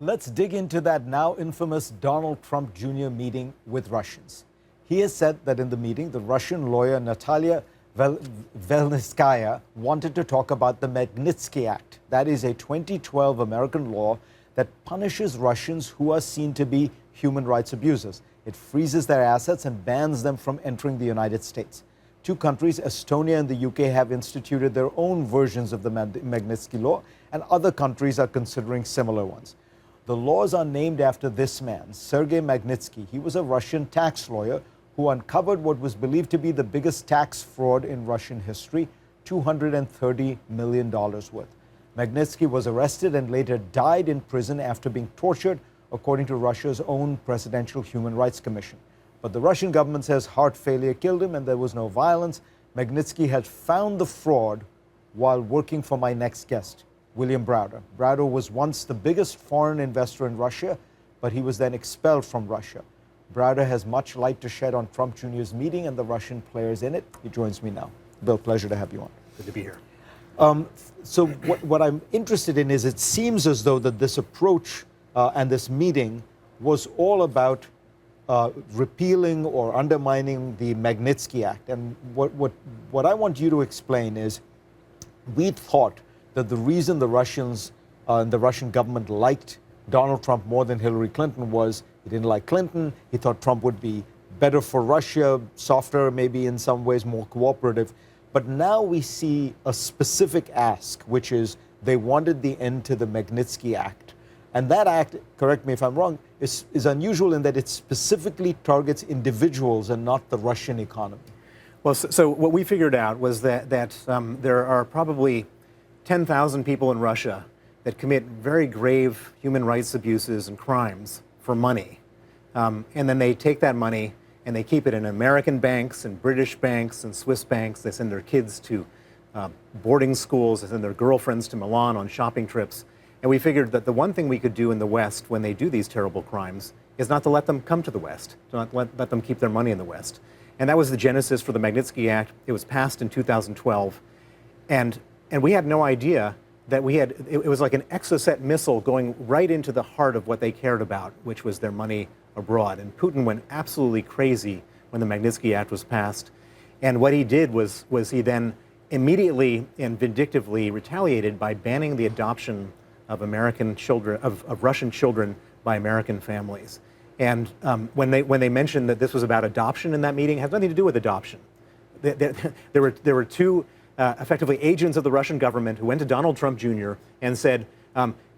Let's dig into that now infamous Donald Trump Jr. meeting with Russians. He has said that in the meeting, the Russian lawyer Natalia Veselnitskaya wanted to talk about the Magnitsky Act. That is a 2012 American law that punishes Russians who are seen to be human rights abusers. It freezes their assets and bans them from entering the United States. Two countries, Estonia and the UK, have instituted their own versions of the Magnitsky Law, and other countries are considering similar ones. The laws are named after this man, Sergei Magnitsky. He was a Russian tax lawyer who uncovered what was believed to be the biggest tax fraud in Russian history, $230 million worth. Magnitsky was arrested and later died in prison after being tortured, according to Russia's own Presidential Human Rights Commission. But the Russian government says heart failure killed him and there was no violence. Magnitsky had found the fraud while working for my next guest, William Browder. Browder was once the biggest foreign investor in Russia, but he was then expelled from Russia. Browder has much light to shed on Trump Jr.'s meeting and the Russian players in it. He joins me now. Bill, pleasure to have you on. Good to be here. So what I'm interested in is it seems as though that this approach and this meeting was all about repealing or undermining the Magnitsky Act. And what I want you to explain is we thought that the reason the Russians and the Russian government liked Donald Trump more than Hillary Clinton was he didn't like Clinton. He thought Trump would be better for Russia, softer, maybe in some ways more cooperative. But now we see a specific ask, which is they wanted the end to the Magnitsky Act. And that act, correct me if I'm wrong, is unusual in that it specifically targets individuals and not the Russian economy. Well, so what we figured out was that there are probably 10,000 people in Russia that commit very grave human rights abuses and crimes for money. And then they take that money and they keep it in American banks and British banks and Swiss banks. They send their kids to boarding schools. They send their girlfriends to Milan on shopping trips. And we figured that the one thing we could do in the West when they do these terrible crimes is not to let them come to the West, to not let them keep their money in the West. And that was the genesis for the Magnitsky Act. It was passed in 2012. And we had no idea that it was like an Exocet missile going right into the heart of what they cared about, which was their money abroad. And Putin went absolutely crazy when the Magnitsky Act was passed. And what he did was he then immediately and vindictively retaliated by banning the adoption of American children, of Russian children by American families. And when they mentioned that this was about adoption in that meeting, it has nothing to do with adoption. There were two effectively agents of the Russian government who went to Donald Trump Jr. and said,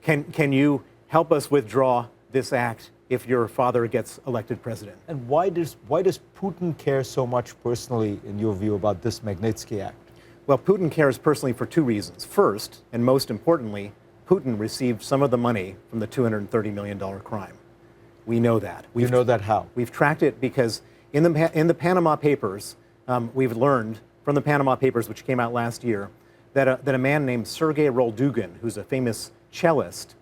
can you help us withdraw this act if your father gets elected president? And why does Putin care so much personally, in your view, about this Magnitsky Act? Well, Putin cares personally for two reasons. First, and most importantly, Putin received some of the money from the $230 million crime. We know that. You know that how? We've tracked it because in the Panama Papers, we've learned from the Panama Papers, which came out last year, that a man named Sergei Roldugin, who's a famous cellist,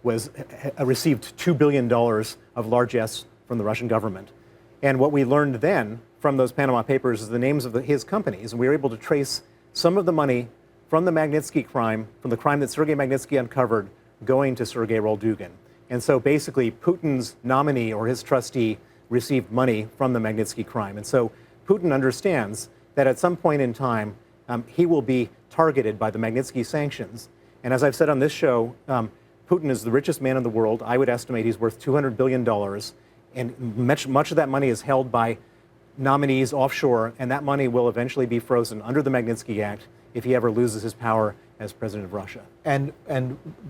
received $2 billion of largesse from the Russian government. And what we learned then from those Panama Papers is the names of his companies, and we were able to trace some of the money from the Magnitsky crime, from the crime that Sergei Magnitsky uncovered, going to Sergei Roldugin. And so basically, Putin's nominee or his trustee received money from the Magnitsky crime. And so Putin understands that at some point in time, he will be targeted by the Magnitsky sanctions. And as I've said on this show, Putin is the richest man in the world. I would estimate he's worth $200 billion. And much of that money is held by nominees offshore, and that money will eventually be frozen under the Magnitsky Act if he ever loses his power as president of Russia. And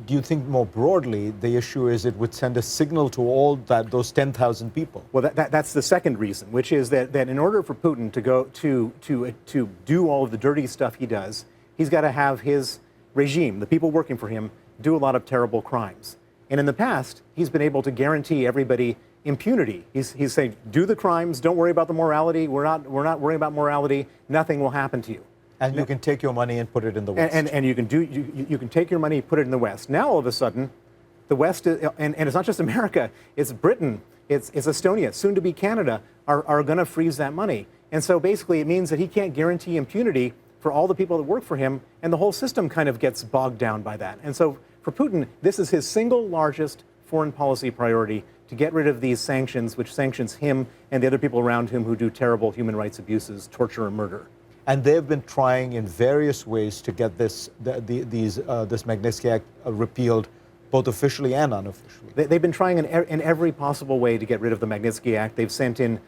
do you think more broadly, the issue is it would send a signal to all those 10,000 people? Well, that's the second reason, which is that in order for Putin to go to do all of the dirty stuff he does, he's got to have his regime, the people working for him, do a lot of terrible crimes. And in the past, he's been able to guarantee everybody impunity. He's saying, do the crimes, don't worry about the morality. We're not worrying about morality. Nothing will happen to you. And you can take your money and put it in the West. And you can take your money, put it in the West. Now all of a sudden, the West and it's not just America. It's Britain. It's Estonia, soon to be Canada, are going to freeze that money. And so basically, it means that he can't guarantee impunity for all the people that work for him, and the whole system kind of gets bogged down by that. And so for Putin, this is his single largest foreign policy priority, to get rid of these sanctions, which sanctions him and the other people around him who do terrible human rights abuses, torture, and murder. And they've been trying in various ways to get this Magnitsky Act repealed, both officially and unofficially. They've been trying in every possible way to get rid of the Magnitsky Act. They've sent in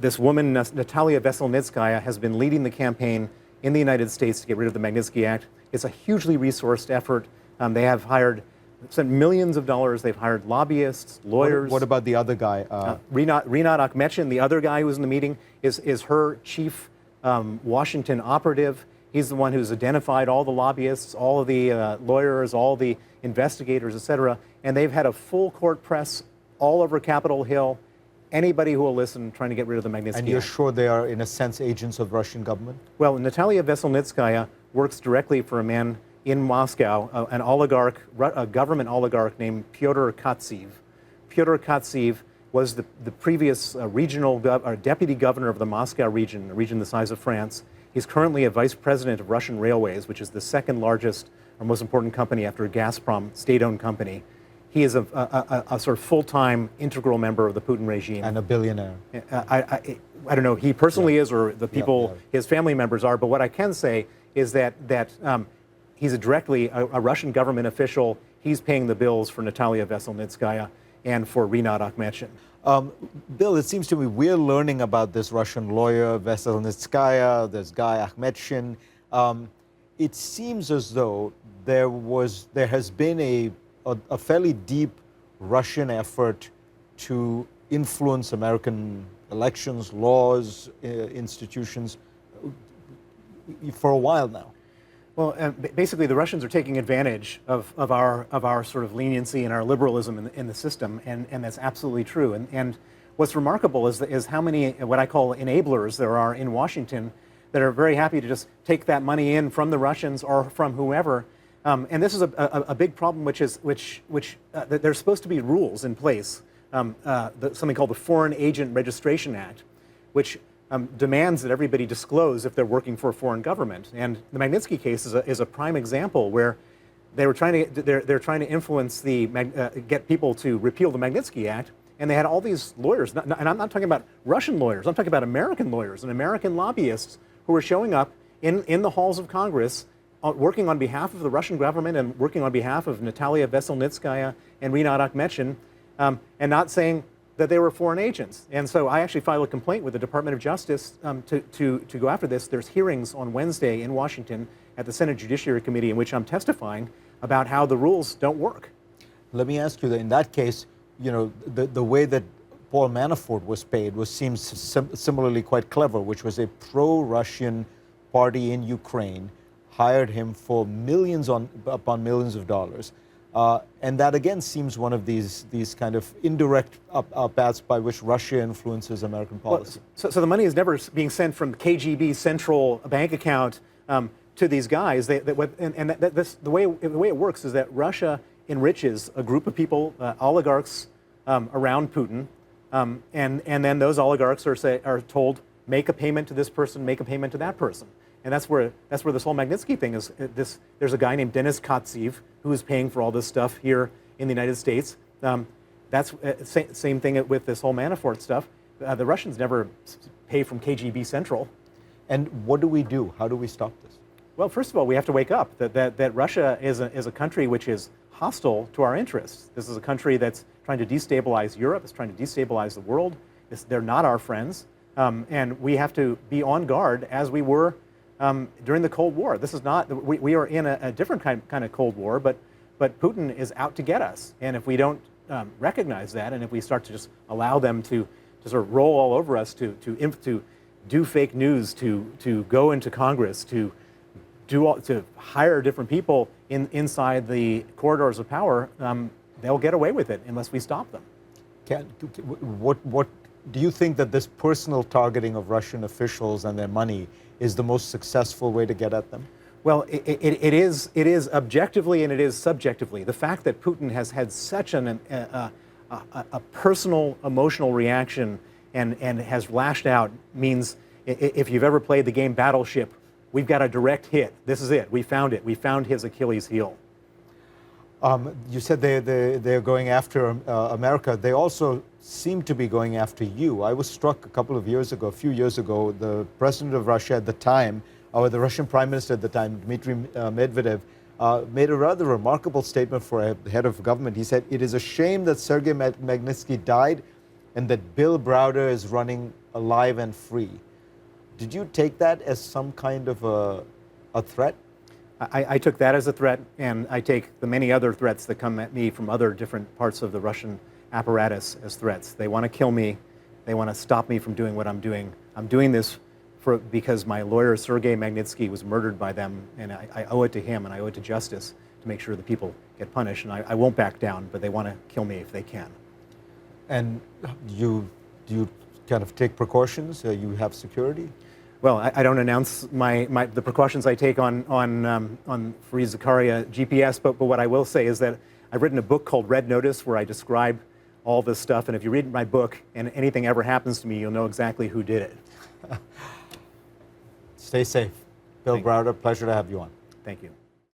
this woman, Natalia Veselnitskaya, has been leading the campaign in the United States to get rid of the Magnitsky Act. It's a hugely resourced effort. They have sent millions of dollars. They've hired lobbyists, lawyers. What about the other guy? Rinat Akhmetshin, the other guy who was in the meeting, is her chief Washington operative. He's the one who's identified all the lobbyists, all of the lawyers, all the investigators, et cetera. And they've had a full court press all over Capitol Hill. Anybody who will listen, trying to get rid of the Magnitsky Act. And you're sure they are, in a sense, agents of Russian government? Well, Natalia Veselnitskaya works directly for a man in Moscow, an oligarch, a government oligarch named Pyotr Katsev. Pyotr Katsev was the previous deputy governor of the Moscow region, a region the size of France. He's currently a vice president of Russian Railways, which is the second largest or most important company after Gazprom, state-owned company. He is a sort of full-time integral member of the Putin regime. And a billionaire. I don't know, he personally is, or the people, his family members are, but what I can say is that he's directly a Russian government official. He's paying the bills for Natalia Veselnitskaya and for Rinat Akhmetshin. Bill, it seems to me we're learning about this Russian lawyer, Veselnitskaya, this guy, Akhmetshin. It seems as though there has been a fairly deep Russian effort to influence American elections, laws, institutions for a while now. Well, basically, the Russians are taking advantage of our sort of leniency and our liberalism in the system, and that's absolutely true. And what's remarkable is how many what I call enablers there are in Washington that are very happy to just take that money in from the Russians or from whoever. And this is a big problem, which there's supposed to be rules in place, something called the Foreign Agent Registration Act, which demands that everybody disclose if they're working for a foreign government. And the Magnitsky case is a prime example where they're trying to influence get people to repeal the Magnitsky Act, and they had all these lawyers, and I'm not talking about Russian lawyers, I'm talking about American lawyers and American lobbyists who were showing up in the halls of Congress, working on behalf of the Russian government and working on behalf of Natalia Veselnitskaya and Rinat Akhmetshin, and not saying that they were foreign agents. And so I actually filed a complaint with the Department of Justice to go after this. There's hearings on Wednesday in Washington at the Senate Judiciary Committee in which I'm testifying about how the rules don't work. Let me ask you that in that case, you know, the way that Paul Manafort was paid seems similarly quite clever, which was a pro-Russian party in Ukraine hired him for millions upon millions of dollars. And that again seems one of these kind of indirect paths by which Russia influences American policy. Well, so the money is never being sent from KGB central bank account to these guys. The way it works is that Russia enriches a group of people, oligarchs around Putin, and then those oligarchs are told, make a payment to this person, make a payment to that person. And that's where this whole Magnitsky thing is. There's a guy named Denis Katsev who is paying for all this stuff here in the United States. That's same thing with this whole Manafort stuff. The Russians never pay from KGB Central. And what do we do? How do we stop this? Well, first of all, we have to wake up that Russia is a country which is hostile to our interests. This is a country that's trying to destabilize Europe. It's trying to destabilize the world. They're not our friends. And we have to be on guard as we were during the Cold War. This is not, we are in a different kind of Cold War, but Putin is out to get us. And if we don't recognize that, and if we start to just allow them to sort of roll all over us, to do fake news, to go into Congress, to hire different people inside the corridors of power, they'll get away with it unless we stop them. What do you think that this personal targeting of Russian officials and their money is the most successful way to get at them? Well, it is objectively and it is subjectively. The fact that Putin has had such a personal, emotional reaction and has lashed out means, if you've ever played the game Battleship, we've got a direct hit. This is it. We found it. We found his Achilles heel. You said they're going after America. They also seem to be going after you. I was struck a few years ago, the president of Russia at the time, or the Russian prime minister at the time, Dmitry Medvedev, made a rather remarkable statement for a head of government. He said, "It is a shame that Sergei Magnitsky died and that Bill Browder is running alive and free." Did you take that as some kind of a threat? I took that as a threat, and I take the many other threats that come at me from other different parts of the Russian apparatus as threats. They want to kill me. They want to stop me from doing what I'm doing. I'm doing this because my lawyer, Sergei Magnitsky, was murdered by them, and I owe it to him, and I owe it to justice to make sure the people get punished. And I won't back down, but they want to kill me if they can. And do you kind of take precautions? You have security? Well, I don't announce the precautions I take on Fareed Zakaria GPS, but what I will say is that I've written a book called Red Notice where I describe all this stuff, and if you read my book and anything ever happens to me, you'll know exactly who did it. Stay safe. Bill Browder, pleasure to have you on. Thank you.